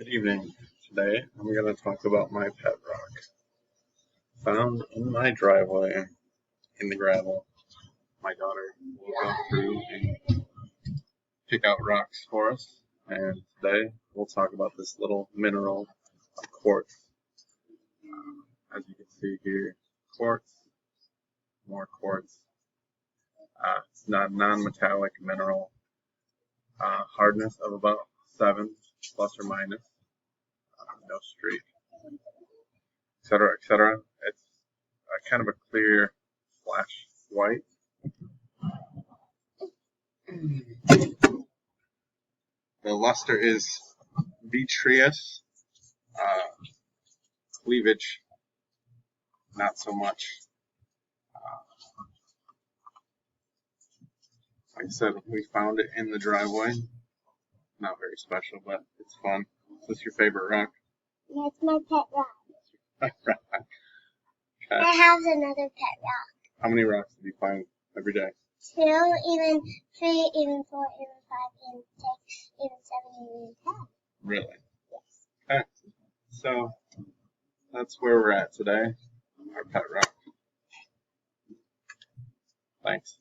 Good evening. Today I'm going to talk about my pet rock. Found in my driveway in the gravel. My daughter will go through and pick out rocks for us. And today we'll talk about this little mineral of quartz. As you can see here, quartz, more quartz. It's not non-metallic mineral. Hardness of about 7 plus or minus. No streak, etc., etc. It's kind of a clear flash white. The luster is vitreous. Cleavage, not so much. Like I said, we found it in the driveway. Not very special, but it's fun. Is this your favorite rock? That's my pet rock. Okay. I have another pet rock. How many rocks do you find every day? 2, even 3, even 4, even 5, even 6, even 7, even 10. Really? Yes. Okay. So that's where we're at today. Our pet rock. Thanks.